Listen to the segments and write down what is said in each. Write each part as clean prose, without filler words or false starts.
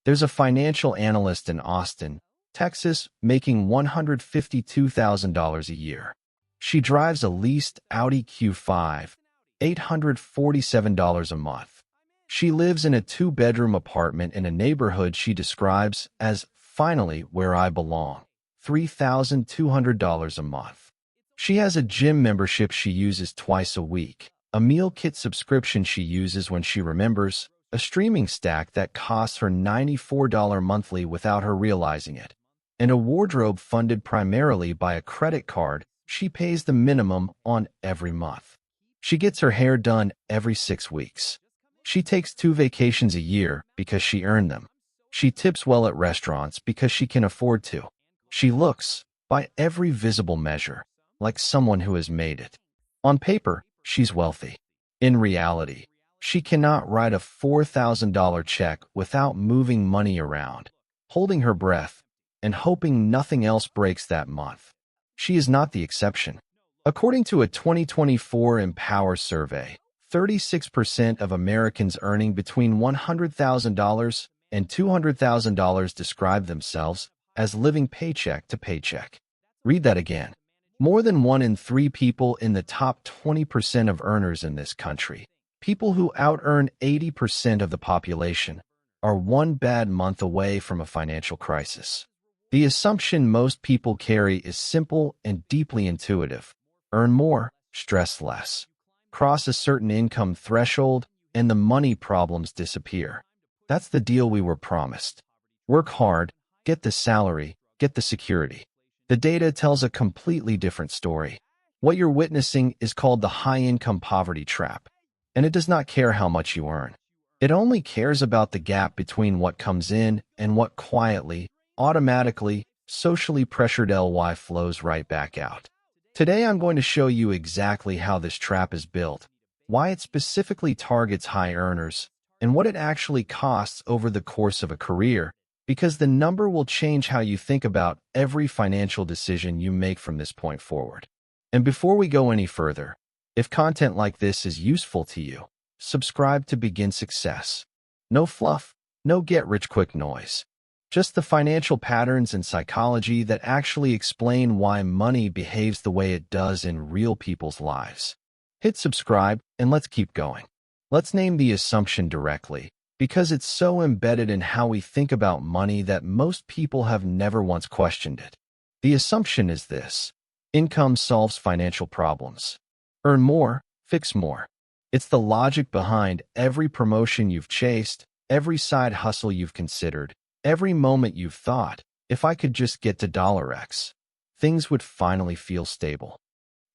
There's a financial analyst in Austin, Texas, making $152,000 a year. She drives a leased Audi Q5, $847 a month. She lives in a two-bedroom apartment in a neighborhood she describes as finally where I belong, $3,200 a month. She has a gym membership she uses twice a week, a meal kit subscription she uses when she remembers, a streaming stack that costs her $94 monthly without her realizing it, and a wardrobe funded primarily by a credit card she pays the minimum on every month. She gets her hair done every 6 weeks. She takes 2 vacations a year because she earned them. She tips well at restaurants because she can afford to. She looks, by every visible measure, like someone who has made it. On paper, she's wealthy. In reality, she cannot write a $4,000 check without moving money around, holding her breath, and hoping nothing else breaks that month. She is not the exception. According to a 2024 Empower survey, 36% of Americans earning between $100,000 and $200,000 describe themselves as living paycheck to paycheck. Read that again. More than 1 in 3 people in the top 20% of earners in this country, people who out-earn 80% of the population, are one bad month away from a financial crisis. The assumption most people carry is simple and deeply intuitive. Earn more, stress less. Cross a certain income threshold, and the money problems disappear. That's the deal we were promised. Work hard, get the salary, get the security. The data tells a completely different story. What you're witnessing is called the high-income poverty trap, and it does not care how much you earn. It only cares about the gap between what comes in and what quietly, automatically, socially pressured LY flows right back out. Today I'm going to show you exactly how this trap is built, why it specifically targets high earners, and what it actually costs over the course of a career, because the number will change how you think about every financial decision you make from this point forward. And before we go any further, if content like this is useful to you, subscribe to begin success. No fluff, no get-rich-quick noise. Just the financial patterns and psychology that actually explain why money behaves the way it does in real people's lives. Hit subscribe and let's keep going. Let's name the assumption directly, because it's so embedded in how we think about money that most people have never once questioned it. The assumption is this: income solves financial problems. Earn more, fix more. It's the logic behind every promotion you've chased, every side hustle you've considered, every moment you've thought, if I could just get to $X, things would finally feel stable.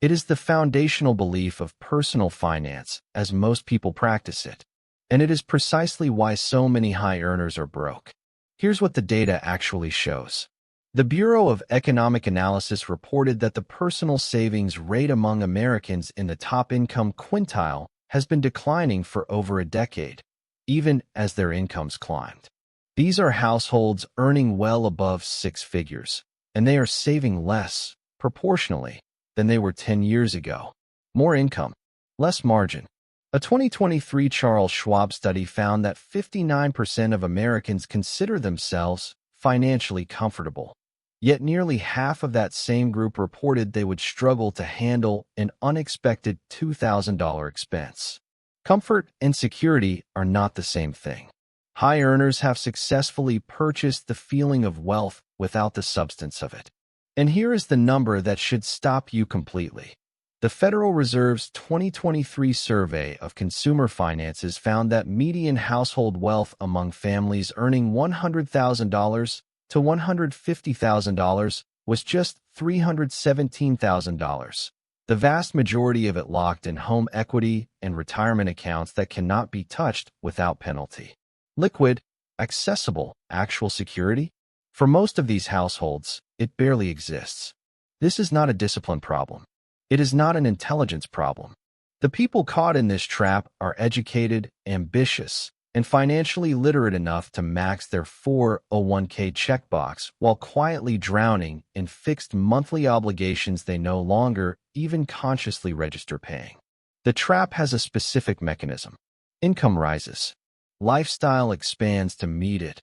It is the foundational belief of personal finance as most people practice it, and it is precisely why so many high earners are broke. Here's what the data actually shows. The Bureau of Economic Analysis reported that the personal savings rate among Americans in the top income quintile has been declining for over a decade, even as their incomes climbed. These are households earning well above 6 figures, and they are saving less, proportionally, than they were 10 years ago. More income, less margin. A 2023 Charles Schwab study found that 59% of Americans consider themselves financially comfortable, yet nearly half of that same group reported they would struggle to handle an unexpected $2,000 expense. Comfort and security are not the same thing. High earners have successfully purchased the feeling of wealth without the substance of it. And here is the number that should stop you completely. The Federal Reserve's 2023 survey of consumer finances found that median household wealth among families earning $100,000 to $150,000 was just $317,000. The vast majority of it locked in home equity and retirement accounts that cannot be touched without penalty. Liquid, accessible, actual security? For most of these households, it barely exists. This is not a discipline problem. It is not an intelligence problem. The people caught in this trap are educated, ambitious, and financially literate enough to max their 401k checkbox while quietly drowning in fixed monthly obligations they no longer even consciously register paying. The trap has a specific mechanism. Income rises. Lifestyle expands to meet it.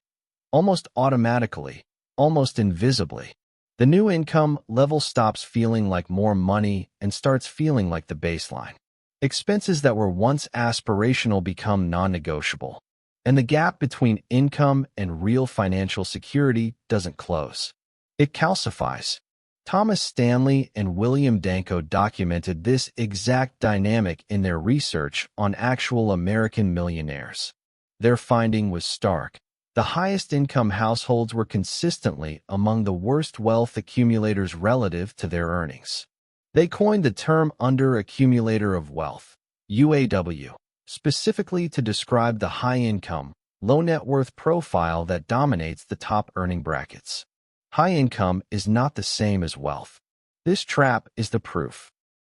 almost automatically, almost invisibly. The new income level stops feeling like more money and starts feeling like the baseline. Expenses that were once aspirational become non-negotiable, and the gap between income and real financial security doesn't close. It calcifies. Thomas Stanley and William Danko documented this exact dynamic in their research on actual American millionaires. Their finding was stark. The highest income households were consistently among the worst wealth accumulators relative to their earnings. They coined the term under-accumulator of wealth, UAW, specifically to describe the high-income, low-net-worth profile that dominates the top earning brackets. High income is not the same as wealth. This trap is the proof.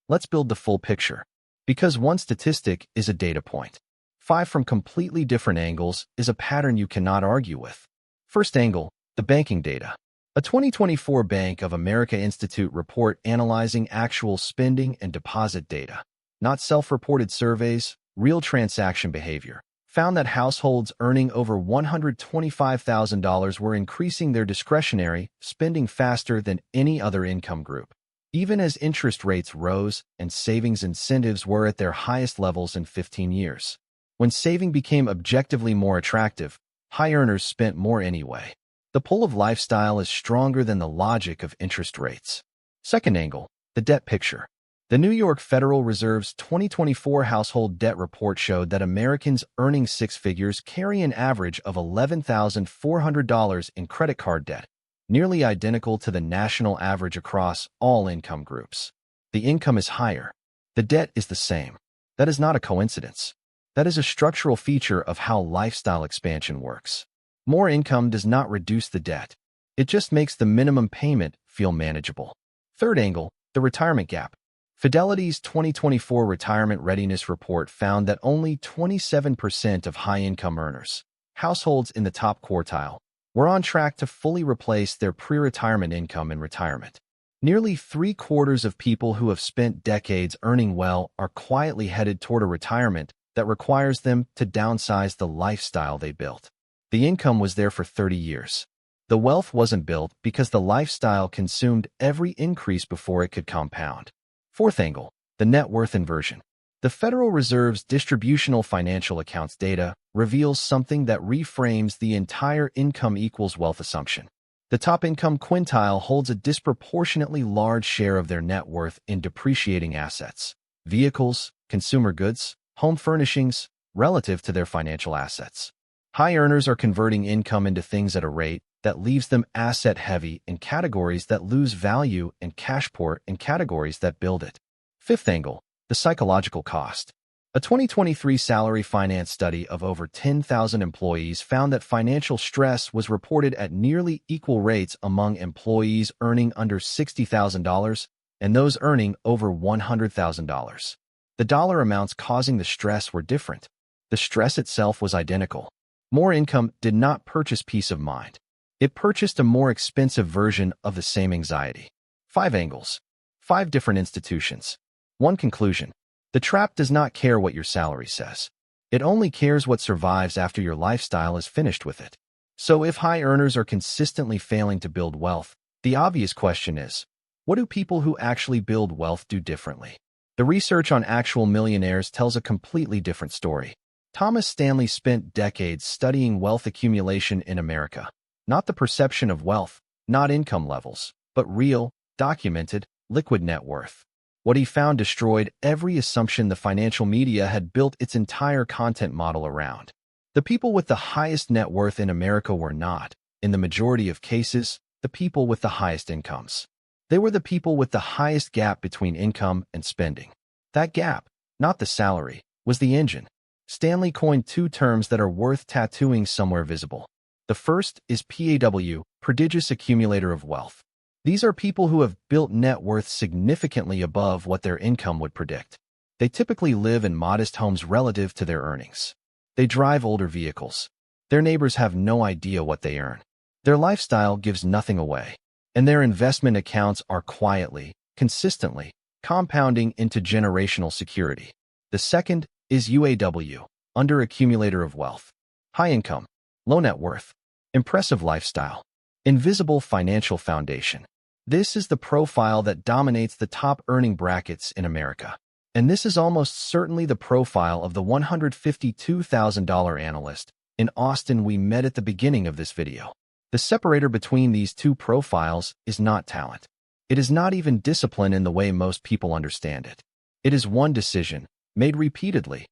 Let's build the full picture. Because one statistic is a data point, 5 from completely different angles is a pattern you cannot argue with. First angle, the banking data. A 2024 Bank of America Institute report analyzing actual spending and deposit data, not self-reported surveys, real transaction behavior, found that households earning over $125,000 were increasing their discretionary spending faster than any other income group, even as interest rates rose and savings incentives were at their highest levels in 15 years. When saving became objectively more attractive, high earners spent more anyway. The pull of lifestyle is stronger than the logic of interest rates. Second angle, the debt picture. The New York Federal Reserve's 2024 household debt report showed that Americans earning six figures carry an average of $11,400 in credit card debt, nearly identical to the national average across all income groups. The income is higher. The debt is the same. That is not a coincidence. That is a structural feature of how lifestyle expansion works. More income does not reduce the debt. It just makes the minimum payment feel manageable. Third angle, the retirement gap. Fidelity's 2024 Retirement Readiness Report found that only 27% of high-income earners, households in the top quartile, were on track to fully replace their pre-retirement income in retirement. Nearly 3/4 of people who have spent decades earning well are quietly headed toward a retirement that requires them to downsize the lifestyle they built. The income was there for 30 years. The wealth wasn't built because the lifestyle consumed every increase before it could compound. Fourth angle, the net worth inversion. The Federal Reserve's distributional financial accounts data reveals something that reframes the entire income equals wealth assumption. The top income quintile holds a disproportionately large share of their net worth in depreciating assets, vehicles, consumer goods, home furnishings, relative to their financial assets. High earners are converting income into things at a rate that leaves them asset-heavy in categories that lose value and cash-poor in categories that build it. Fifth angle, the psychological cost. A 2023 salary finance study of over 10,000 employees found that financial stress was reported at nearly equal rates among employees earning under $60,000 and those earning over $100,000. The dollar amounts causing the stress were different. The stress itself was identical. More income did not purchase peace of mind. It purchased a more expensive version of the same anxiety. 5 angles. 5 different institutions. 1 conclusion. The trap does not care what your salary says. It only cares what survives after your lifestyle is finished with it. So if high earners are consistently failing to build wealth, the obvious question is, what do people who actually build wealth do differently? The research on actual millionaires tells a completely different story. Thomas Stanley spent decades studying wealth accumulation in America. Not the perception of wealth, not income levels, but real, documented, liquid net worth. What he found destroyed every assumption the financial media had built its entire content model around. The people with the highest net worth in America were not, in the majority of cases, the people with the highest incomes. They were the people with the highest gap between income and spending. That gap, not the salary, was the engine. Stanley coined 2 terms that are worth tattooing somewhere visible. The first is PAW, prodigious accumulator of wealth. These are people who have built net worth significantly above what their income would predict. They typically live in modest homes relative to their earnings. They drive older vehicles. Their neighbors have no idea what they earn. Their lifestyle gives nothing away. And their investment accounts are quietly, consistently, compounding into generational security. The second is UAW, under accumulator of wealth. High income, low net worth. Impressive lifestyle. Invisible financial foundation. This is the profile that dominates the top earning brackets in America. And this is almost certainly the profile of the $152,000 analyst in Austin we met at the beginning of this video. The separator between these two profiles is not talent. It is not even discipline in the way most people understand it. It is one decision, made repeatedly,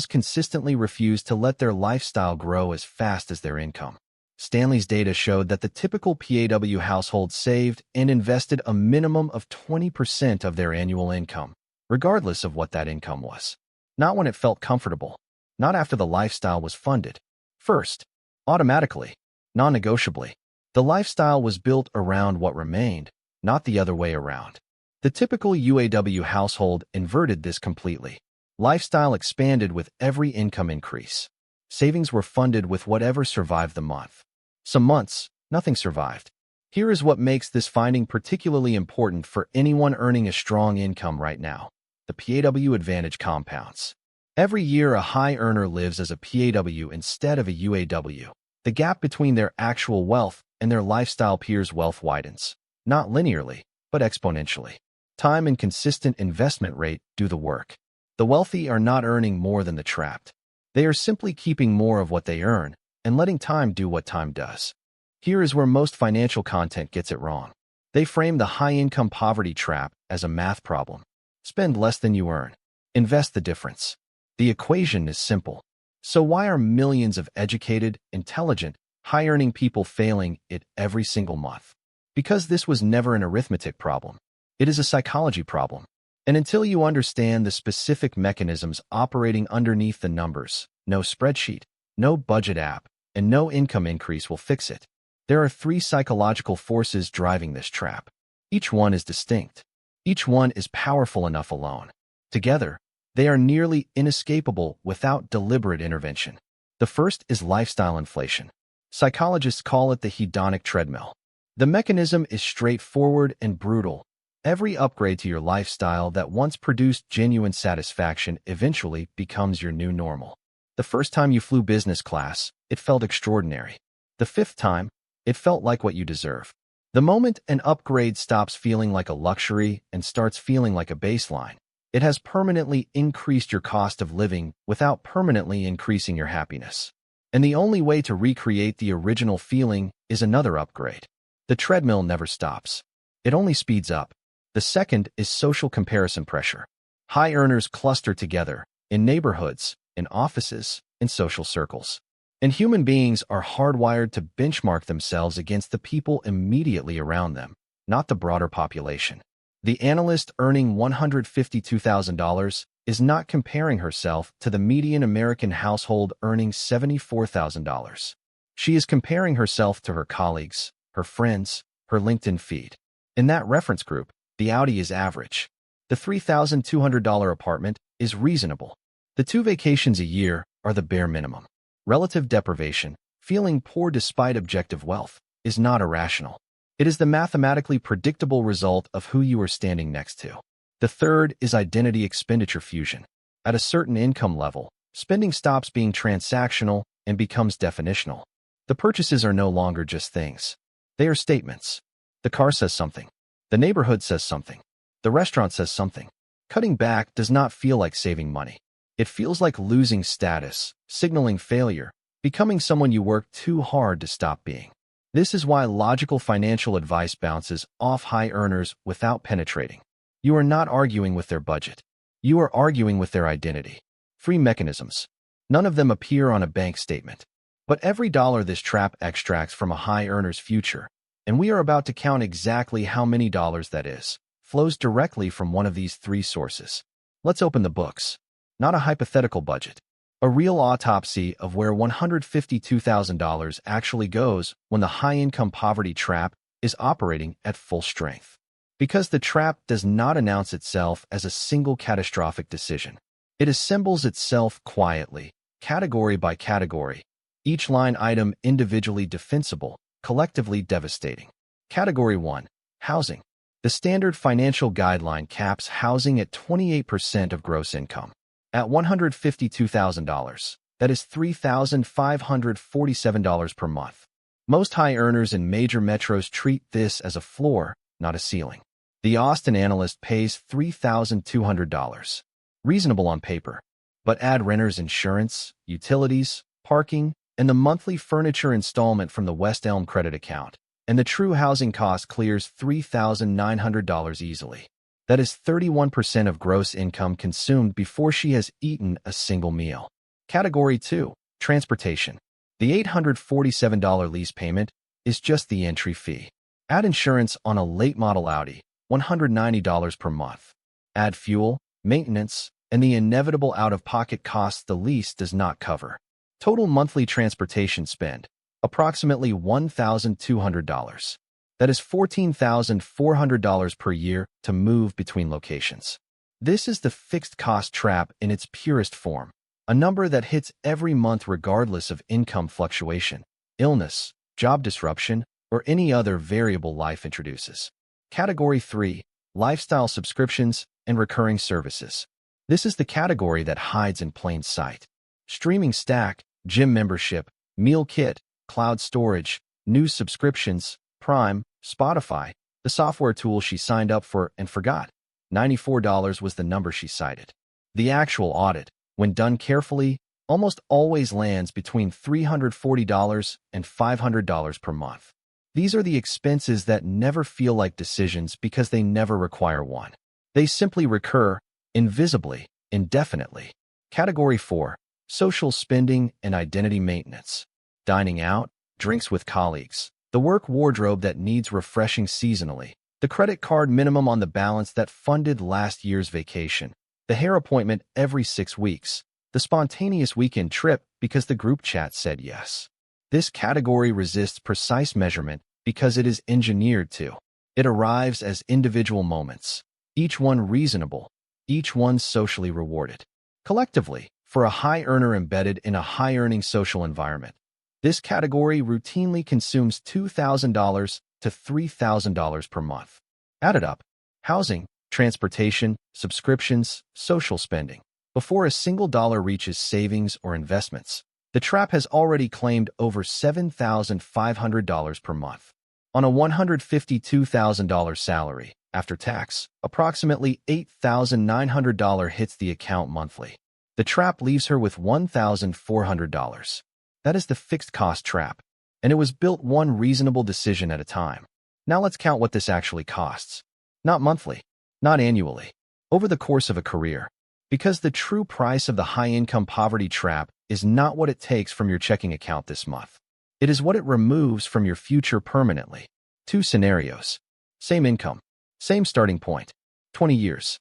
consistently refuse to let their lifestyle grow as fast as their income. Stanley's data showed that the typical PAW household saved and invested a minimum of 20% of their annual income, regardless of what that income was. Not when it felt comfortable, not after the lifestyle was funded. First, automatically, non-negotiably. The lifestyle was built around what remained, not the other way around. The typical UAW household inverted this completely. Lifestyle expanded with every income increase. Savings were funded with whatever survived the month. Some months, nothing survived. Here is what makes this finding particularly important for anyone earning a strong income right now. The PAW advantage compounds. Every year, a high earner lives as a PAW instead of a UAW. The gap between their actual wealth and their lifestyle peers' wealth widens, not linearly, but exponentially. Time and consistent investment rate do the work. The wealthy are not earning more than the trapped. They are simply keeping more of what they earn and letting time do what time does. Here is where most financial content gets it wrong. They frame the high-income poverty trap as a math problem. Spend less than you earn. Invest the difference. The equation is simple. So why are millions of educated, intelligent, high-earning people failing it every single month? Because this was never an arithmetic problem. It is a psychology problem. And until you understand the specific mechanisms operating underneath the numbers, no spreadsheet, no budget app, and no income increase will fix it. There are three psychological forces driving this trap. Each one is distinct. Each one is powerful enough alone. Together, they are nearly inescapable without deliberate intervention. The first is lifestyle inflation. Psychologists call it the hedonic treadmill. The mechanism is straightforward and brutal. Every upgrade to your lifestyle that once produced genuine satisfaction eventually becomes your new normal. The first time you flew business class, it felt extraordinary. The fifth time, it felt like what you deserve. The moment an upgrade stops feeling like a luxury and starts feeling like a baseline, it has permanently increased your cost of living without permanently increasing your happiness. And the only way to recreate the original feeling is another upgrade. The treadmill never stops. It only speeds up. The second is social comparison pressure. High earners cluster together in neighborhoods, in offices, in social circles. And human beings are hardwired to benchmark themselves against the people immediately around them, not the broader population. The analyst earning $152,000 is not comparing herself to the median American household earning $74,000. She is comparing herself to her colleagues, her friends, her LinkedIn feed. In that reference group, the Audi is average. The $3,200 apartment is reasonable. The 2 vacations a year are the bare minimum. Relative deprivation, feeling poor despite objective wealth, is not irrational. It is the mathematically predictable result of who you are standing next to. The third is identity expenditure fusion. At a certain income level, spending stops being transactional and becomes definitional. The purchases are no longer just things. They are statements. The car says something. The neighborhood says something. The restaurant says something. Cutting back does not feel like saving money. It feels like losing status, signaling failure, becoming someone you work too hard to stop being. This is why logical financial advice bounces off high earners without penetrating. You are not arguing with their budget. You are arguing with their identity. Free mechanisms. None of them appear on a bank statement. But every dollar this trap extracts from a high earner's future, and we are about to count exactly how many dollars that is, flows directly from one of these 3 sources. Let's open the books. Not a hypothetical budget. A real autopsy of where $152,000 actually goes when the high-income poverty trap is operating at full strength. Because the trap does not announce itself as a single catastrophic decision. It assembles itself quietly, category by category, each line item individually defensible, collectively devastating. Category 1. Housing. The standard financial guideline caps housing at 28% of gross income. At $152,000, that is $3,547 per month. Most high earners in major metros treat this as a floor, not a ceiling. The Austin analyst pays $3,200. Reasonable on paper. But add renter's insurance, utilities, parking, and the monthly furniture installment from the West Elm credit account, and the true housing cost clears $3,900 easily. That is 31% of gross income consumed before she has eaten a single meal. Category 2, transportation. The $847 lease payment is just the entry fee. Add insurance on a late model Audi, $190 per month. Add fuel, maintenance, and the inevitable out-of-pocket costs the lease does not cover. Total monthly transportation spend, approximately $1,200. That is $14,400 per year to move between locations. This is the fixed cost trap in its purest form, a number that hits every month regardless of income fluctuation, illness, job disruption, or any other variable life introduces. Category 3, lifestyle subscriptions and recurring services. This is the category that hides in plain sight. Streaming stack, gym membership, meal kit, cloud storage, news subscriptions, Prime, Spotify, the software tool she signed up for and forgot. $94 was the number she cited. The actual audit, when done carefully, almost always lands between $340 and $500 per month. These are the expenses that never feel like decisions because they never require one. They simply recur, invisibly, indefinitely. Category 4, social spending and identity maintenance. Dining out, drinks with colleagues, the work wardrobe that needs refreshing seasonally, the credit card minimum on the balance that funded last year's vacation, the hair appointment every 6 weeks, the spontaneous weekend trip because the group chat said yes. This category resists precise measurement because it is engineered to. It arrives as individual moments, each one reasonable, each one socially rewarded. Collectively, for a high earner embedded in a high-earning social environment, this category routinely consumes $2,000 to $3,000 per month. Added up, housing, transportation, subscriptions, social spending. Before a single dollar reaches savings or investments, the trap has already claimed over $7,500 per month. On a $152,000 salary, after tax, approximately $8,900 hits the account monthly. The trap leaves her with $1,400. That is the fixed cost trap, and it was built one reasonable decision at a time. Now let's count what this actually costs. Not monthly, not annually, over the course of a career. Because the true price of the high-income poverty trap is not what it takes from your checking account this month. It is what it removes from your future permanently. 2 scenarios. Same income. Same starting point. 20 years.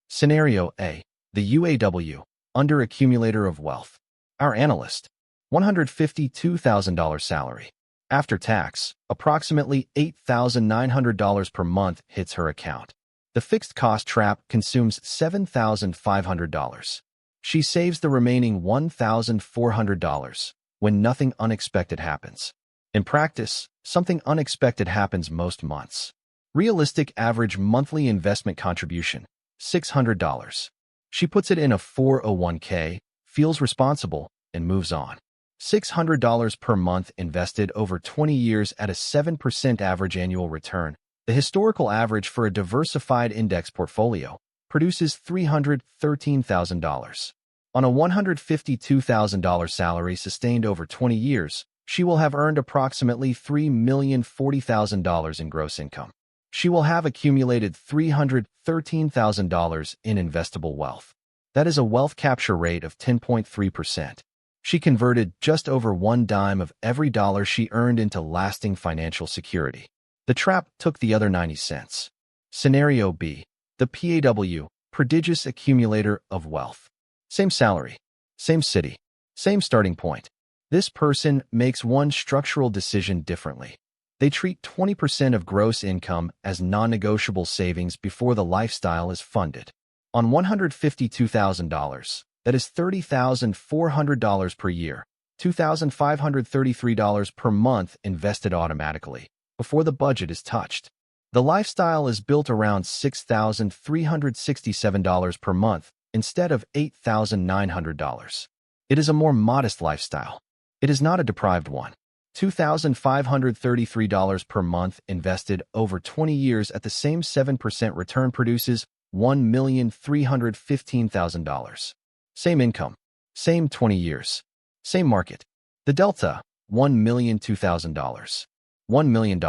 Scenario A. The UAW, under-accumulator of wealth. Our analyst. $152,000 salary. After tax, approximately $8,900 per month hits her account. The fixed cost trap consumes $7,500. She saves the remaining $1,400 when nothing unexpected happens. In practice, something unexpected happens most months. Realistic average monthly investment contribution, $600. She puts it in a 401k, feels responsible, and moves on. $600 per month invested over 20 years at a 7% average annual return. The historical average for a diversified index portfolio produces $313,000. On a $152,000 salary sustained over 20 years, she will have earned approximately $3,040,000 in gross income. She will have accumulated $313,000 in investable wealth. That is a wealth capture rate of 10.3%. She converted just over $0.10 of every dollar she earned into lasting financial security. The trap took the other 90 cents. Scenario B. The PAW, prodigious accumulator of wealth. Same salary, same city, same starting point. This person makes one structural decision differently. They treat 20% of gross income as non-negotiable savings before the lifestyle is funded. On $152,000, that is $30,400 per year, $2,533 per month invested automatically, before the budget is touched. The lifestyle is built around $6,367 per month instead of $8,900. It is a more modest lifestyle. It is not a deprived one. $2,533 per month invested over 20 years at the same 7% return produces $1,315,000. Same income, same 20 years, same market. The delta, $1,002,000. $1 million.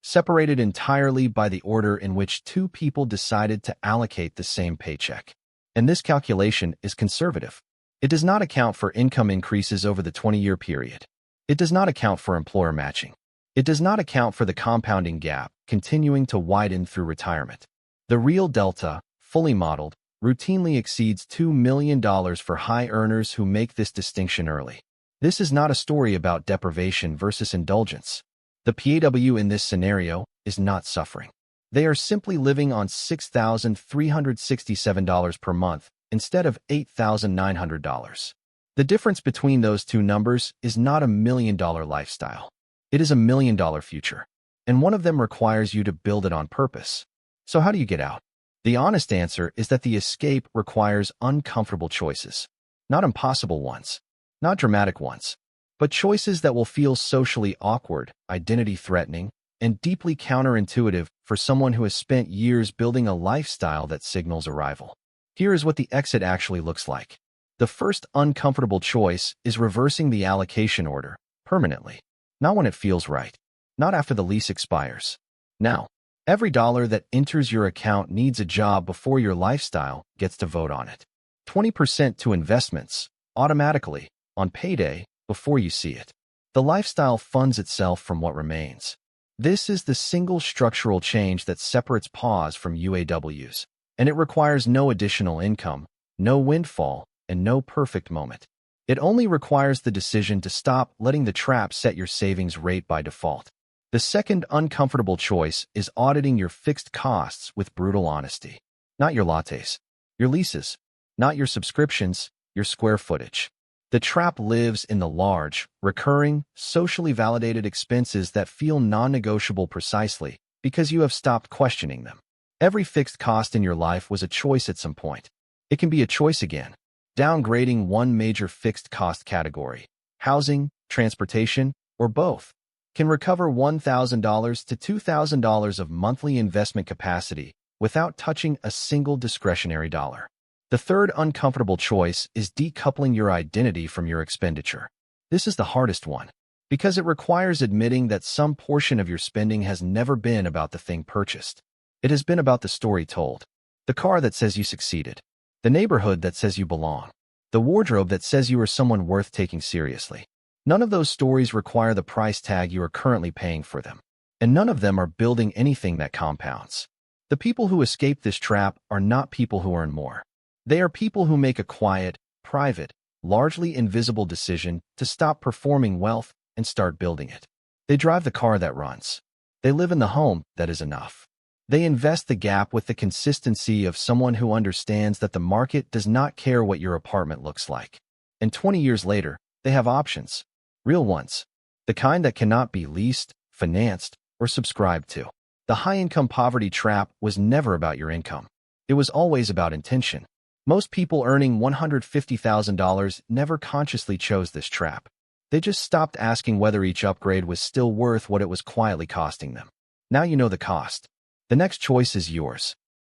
Separated entirely by the order in which two people decided to allocate the same paycheck. And this calculation is conservative. It does not account for income increases over the 20-year period. It does not account for employer matching. It does not account for the compounding gap continuing to widen through retirement. The real delta, fully modeled, routinely exceeds $2 million for high earners who make this distinction early. This is not a story about deprivation versus indulgence. The PAW in this scenario is not suffering. They are simply living on $6,367 per month instead of $8,900. The difference between those two numbers is not a $1 million lifestyle. It is a $1 million future. And one of them requires you to build it on purpose. So how do you get out? The honest answer is that the escape requires uncomfortable choices. Not impossible ones. Not dramatic ones. But choices that will feel socially awkward, identity-threatening, and deeply counterintuitive for someone who has spent years building a lifestyle that signals arrival. Here is what the exit actually looks like. The first uncomfortable choice is reversing the allocation order, permanently. Not when it feels right. Not after the lease expires. Now, every dollar that enters your account needs a job before your lifestyle gets to vote on it. 20% to investments, automatically, on payday, before you see it. The lifestyle funds itself from what remains. This is the single structural change that separates PAWs from UAWs, and it requires no additional income, no windfall, and no perfect moment. It only requires the decision to stop letting the trap set your savings rate by default. The second uncomfortable choice is auditing your fixed costs with brutal honesty. Not your lattes, your leases, not your subscriptions, your square footage. The trap lives in the large, recurring, socially validated expenses that feel non-negotiable precisely because you have stopped questioning them. Every fixed cost in your life was a choice at some point. It can be a choice again. Downgrading one major fixed cost category, housing, transportation, or both, can recover $1,000 to $2,000 of monthly investment capacity without touching a single discretionary dollar. The third uncomfortable choice is decoupling your identity from your expenditure. This is the hardest one, because it requires admitting that some portion of your spending has never been about the thing purchased. It has been about the story told. The car that says you succeeded. The neighborhood that says you belong. The wardrobe that says you are someone worth taking seriously. None of those stories require the price tag you are currently paying for them. And none of them are building anything that compounds. The people who escape this trap are not people who earn more. They are people who make a quiet, private, largely invisible decision to stop performing wealth and start building it. They drive the car that runs. They live in the home that is enough. They invest the gap with the consistency of someone who understands that the market does not care what your apartment looks like. And 20 years later, they have options. Real ones. The kind that cannot be leased, financed, or subscribed to. The high-income poverty trap was never about your income. It was always about intention. Most people earning $150,000 never consciously chose this trap. They just stopped asking whether each upgrade was still worth what it was quietly costing them. Now you know the cost. The next choice is yours.